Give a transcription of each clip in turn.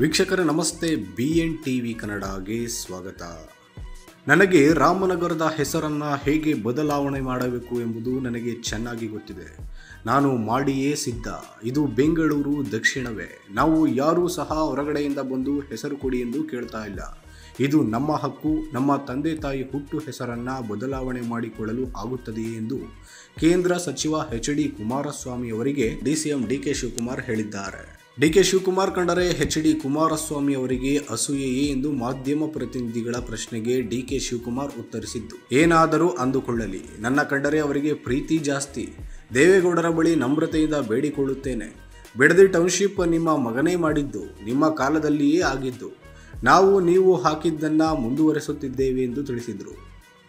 ವೀಕ್ಷಕರೇ ನಮಸ್ತೆ, BN TV ಕನ್ನಡಗೆ ಸ್ವಾಗತ. ನನಗೆ ರಾಮನಗರದ ಹೆಸರನ್ನು ಹೇಗೆ ಬದಲಾವಣೆ ಮಾಡಬೇಕು ಎಂಬುದು ನನಗೆ ಚೆನ್ನಾಗಿ ಗೊತ್ತಿದೆ. ನಾನು ಮಾಡಿಯೇ ಸಿದ್ಧ. ಇದು ಬೆಂಗಳೂರು ದಕ್ಷಿಣವೇ. ನಾವು ಯಾರೂ ಸಹ ಹೊರಗಡೆಯಿಂದ ಬಂದು ಹೆಸರು ಕೊಡಿ ಎಂದು ಕೇಳ್ತಾ ಇಲ್ಲ. ಇದು ನಮ್ಮ ಹಕ್ಕು. ನಮ್ಮ ತಂದೆ ತಾಯಿ ಹುಟ್ಟು ಹೆಸರನ್ನು ಬದಲಾವಣೆ ಮಾಡಿಕೊಳ್ಳಲು ಆಗುತ್ತದೆಯೇ ಎಂದು ಕೇಂದ್ರ ಸಚಿವ HD ಕುಮಾರಸ್ವಾಮಿ ಅವರಿಗೆ DCM DK ಶಿವಕುಮಾರ್ ಹೇಳಿದ್ದಾರೆ. DK ಶಿವಕುಮಾರ್ ಕಂಡರೆ HD ಕುಮಾರಸ್ವಾಮಿ ಅವರಿಗೆ ಅಸೂಯೆಯೇ ಎಂದು ಮಾಧ್ಯಮ ಪ್ರತಿನಿಧಿಗಳ ಪ್ರಶ್ನೆಗೆ DK ಶಿವಕುಮಾರ್ ಉತ್ತರಿಸಿದ್ದು, ಏನಾದರೂ ಅಂದುಕೊಳ್ಳಲಿ, ನನ್ನ ಕಂಡರೆ ಅವರಿಗೆ ಪ್ರೀತಿ ಜಾಸ್ತಿ. ದೇವೇಗೌಡರ ಬಳಿ ನಮ್ರತೆಯಿಂದ ಬೇಡಿಕೊಳ್ಳುತ್ತೇನೆ. ಬಿಡದಿ ಟೌನ್ಶಿಪ್ ನಿಮ್ಮ ಮಗನೇ ಮಾಡಿದ್ದು, ನಿಮ್ಮ ಕಾಲದಲ್ಲಿಯೇ ಆಗಿದ್ದು. ನಾವು ನೀವು ಹಾಕಿದ್ದನ್ನು ಮುಂದುವರೆಸುತ್ತಿದ್ದೇವೆ ಎಂದು ತಿಳಿಸಿದರು.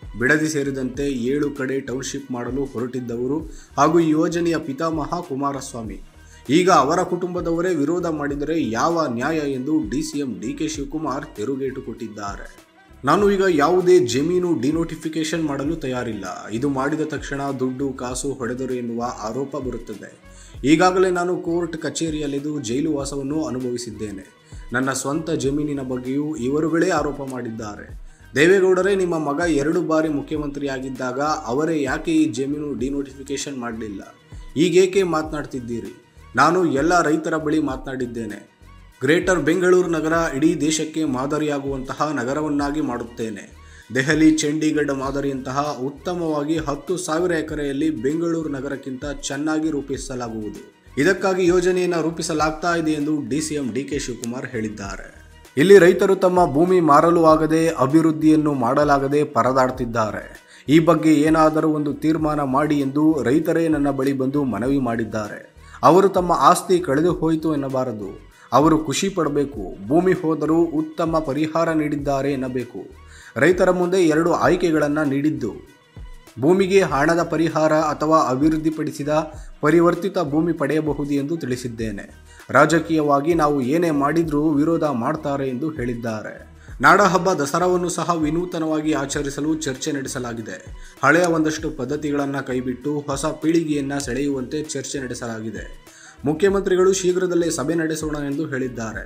ಬಿಡದಿ ಸೇರಿದಂತೆ 7 ಕಡೆ ಟೌನ್ಶಿಪ್ ಮಾಡಲು ಹೊರಟಿದ್ದವರು ಹಾಗೂ ಈ ಯೋಜನೆಯ ಪಿತಾಮಹ ಕುಮಾರಸ್ವಾಮಿ. ಈಗ ಅವರ ಕುಟುಂಬದವರೇ ವಿರೋಧ ಮಾಡಿದರೆ ಯಾವ ನ್ಯಾಯ ಎಂದು DCM DK ಶಿವಕುಮಾರ್ ತಿರುಗೇಟು ಕೊಟ್ಟಿದ್ದಾರೆ. ನಾನು ಈಗ ಯಾವುದೇ ಜಮೀನು ಡಿನೋಟಿಫಿಕೇಶನ್ ಮಾಡಲು ತಯಾರಿಲ್ಲ. ಇದು ಮಾಡಿದ ತಕ್ಷಣ ದುಡ್ಡು ಕಾಸು ಹೊಡೆದರು ಎನ್ನುವ ಆರೋಪ ಬರುತ್ತದೆ. ಈಗಾಗಲೇ ನಾನು ಕೋರ್ಟ್ ಕಚೇರಿಯಲ್ಲಿದ್ದು ಜೈಲು ವಾಸವನ್ನು ಅನುಭವಿಸಿದ್ದೇನೆ. ನನ್ನ ಸ್ವಂತ ಜಮೀನಿನ ಬಗ್ಗೆಯೂ ಇವರುಗಳೇ ಆರೋಪ ಮಾಡಿದ್ದಾರೆ. ದೇವೇಗೌಡರೇ ನಿಮ್ಮ ಮಗ 2 ಬಾರಿ ಮುಖ್ಯಮಂತ್ರಿಯಾಗಿದ್ದಾಗ ಅವರೇ ಯಾಕೆ ಈ ಜಮೀನು ಡಿನೋಟಿಫಿಕೇಶನ್ ಮಾಡಲಿಲ್ಲ? ಈಗೇಕೆ ಮಾತನಾಡ್ತಿದ್ದೀರಿ? ನಾನು ಎಲ್ಲ ರೈತರ ಬಳಿ ಮಾತನಾಡಿದ್ದೇನೆ. ಗ್ರೇಟರ್ ಬೆಂಗಳೂರು ನಗರ ಇಡೀ ದೇಶಕ್ಕೆ ಮಾದರಿಯಾಗುವಂತಹ ನಗರವನ್ನಾಗಿ ಮಾಡುತ್ತೇನೆ. ದೆಹಲಿ, ಚಂಡೀಗಢ ಮಾದರಿಯಂತಹ ಉತ್ತಮವಾಗಿ 10,000 ಎಕರೆಯಲ್ಲಿ ಬೆಂಗಳೂರು ನಗರಕ್ಕಿಂತ ಚೆನ್ನಾಗಿ ರೂಪಿಸಲಾಗುವುದು. ಇದಕ್ಕಾಗಿ ಯೋಜನೆಯನ್ನು ರೂಪಿಸಲಾಗ್ತಾ ಇದೆ ಎಂದು DCM DK ಶಿವಕುಮಾರ್ ಹೇಳಿದ್ದಾರೆ. ಇಲ್ಲಿ ರೈತರು ತಮ್ಮ ಭೂಮಿ ಮಾರಲು ಆಗದೆ, ಅಭಿವೃದ್ಧಿಯನ್ನು ಮಾಡಲಾಗದೆ ಪರದಾಡ್ತಿದ್ದಾರೆ. ಈ ಬಗ್ಗೆ ಏನಾದರೂ ಒಂದು ತೀರ್ಮಾನ ಮಾಡಿ ಎಂದು ರೈತರೇ ನನ್ನ ಬಳಿ ಬಂದು ಮನವಿ ಮಾಡಿದ್ದಾರೆ. ಅವರು ತಮ್ಮ ಆಸ್ತಿ ಕಳೆದು ಹೋಯಿತು ಎನ್ನಬಾರದು. ಅವರು ಖುಷಿ ಪಡಬೇಕು. ಭೂಮಿ ಹೋದರೂ ಉತ್ತಮ ಪರಿಹಾರ ನೀಡಿದ್ದಾರೆ ಎನ್ನಬೇಕು. ರೈತರ ಮುಂದೆ 2 ಆಯ್ಕೆಗಳನ್ನು ನೀಡಿದ್ದು, ಭೂಮಿಗೆ ಹಣದ ಪರಿಹಾರ ಅಥವಾ ಅಭಿವೃದ್ಧಿಪಡಿಸಿದ ಪರಿವರ್ತಿತ ಭೂಮಿ ಪಡೆಯಬಹುದು ಎಂದು ತಿಳಿಸಿದ್ದೇನೆ. ರಾಜಕೀಯವಾಗಿ ನಾವು ಏನೇ ಮಾಡಿದರೂ ವಿರೋಧ ಮಾಡ್ತಾರೆ ಎಂದು ಹೇಳಿದ್ದಾರೆ. ನಾಡಹಬ್ಬ ದಸರಾವನ್ನು ಸಹ ವಿನೂತನವಾಗಿ ಆಚರಿಸಲು ಚರ್ಚೆ ನಡೆಸಲಾಗಿದೆ. ಹಳೆಯ ಒಂದಷ್ಟು ಪದ್ಧತಿಗಳನ್ನು ಕೈಬಿಟ್ಟು ಹೊಸ ಪೀಳಿಗೆಯನ್ನು ಸೆಳೆಯುವಂತೆ ಚರ್ಚೆ ನಡೆಸಲಾಗಿದೆ. ಮುಖ್ಯಮಂತ್ರಿಗಳು ಶೀಘ್ರದಲ್ಲೇ ಸಭೆ ನಡೆಸೋಣ ಎಂದು ಹೇಳಿದ್ದಾರೆ.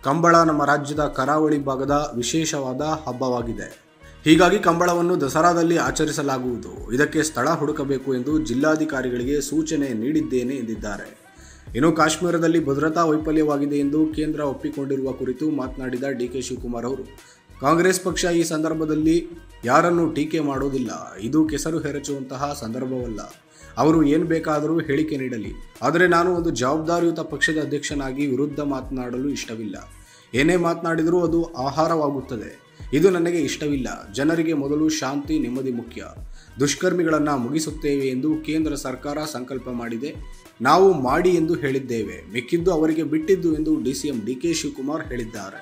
ಕಂಬಳ ನಮ್ಮ ರಾಜ್ಯದ ಕರಾವಳಿ ಭಾಗದ ವಿಶೇಷವಾದ ಹಬ್ಬವಾಗಿದೆ. ಹೀಗಾಗಿ ಕಂಬಳವನ್ನು ದಸರಾದಲ್ಲಿ ಆಚರಿಸಲಾಗುವುದು. ಇದಕ್ಕೆ ಸ್ಥಳ ಹುಡುಕಬೇಕು ಎಂದು ಜಿಲ್ಲಾಧಿಕಾರಿಗಳಿಗೆ ಸೂಚನೆ ನೀಡಿದ್ದೇನೆ ಎಂದಿದ್ದಾರೆ. ಇನ್ನು ಕಾಶ್ಮೀರದಲ್ಲಿ ಭದ್ರತಾ ವೈಫಲ್ಯವಾಗಿದೆ ಎಂದು ಕೇಂದ್ರ ಒಪ್ಪಿಕೊಂಡಿರುವ ಕುರಿತು ಮಾತನಾಡಿದ DK ಶಿವಕುಮಾರ್ ಅವರು, ಕಾಂಗ್ರೆಸ್ ಪಕ್ಷ ಈ ಸಂದರ್ಭದಲ್ಲಿ ಯಾರನ್ನೂ ಟೀಕೆ ಮಾಡುವುದಿಲ್ಲ. ಇದು ಕೆಸರು ಎರಚುವಂತಹ ಸಂದರ್ಭವಲ್ಲ. ಅವರು ಏನು ಬೇಕಾದರೂ ಹೇಳಿಕೆ ನೀಡಲಿ. ಆದರೆ ನಾನು ಒಂದು ಜವಾಬ್ದಾರಿಯುತ ಪಕ್ಷದ ಅಧ್ಯಕ್ಷನಾಗಿ ವಿರುದ್ಧ ಮಾತನಾಡಲು ಇಷ್ಟವಿಲ್ಲ. ಏನೇ ಮಾತನಾಡಿದರೂ ಅದು ಆಹಾರವಾಗುತ್ತದೆ. ಇದು ನನಗೆ ಇಷ್ಟವಿಲ್ಲ. ಜನರಿಗೆ ಮೊದಲು ಶಾಂತಿ, ನೆಮ್ಮದಿ ಮುಖ್ಯ. ದುಷ್ಕರ್ಮಿಗಳನ್ನು ಮುಗಿಸುತ್ತೇವೆ ಎಂದು ಕೇಂದ್ರ ಸರ್ಕಾರ ಸಂಕಲ್ಪ ಮಾಡಿದೆ. ನಾವು ಮಾಡಿ ಎಂದು ಹೇಳಿದ್ದೇವೆ. ಮಿಕ್ಕಿದ್ದು ಅವರಿಗೆ ಬಿಟ್ಟಿದ್ದು ಎಂದು DCM DK ಶಿವಕುಮಾರ್ ಹೇಳಿದ್ದಾರೆ.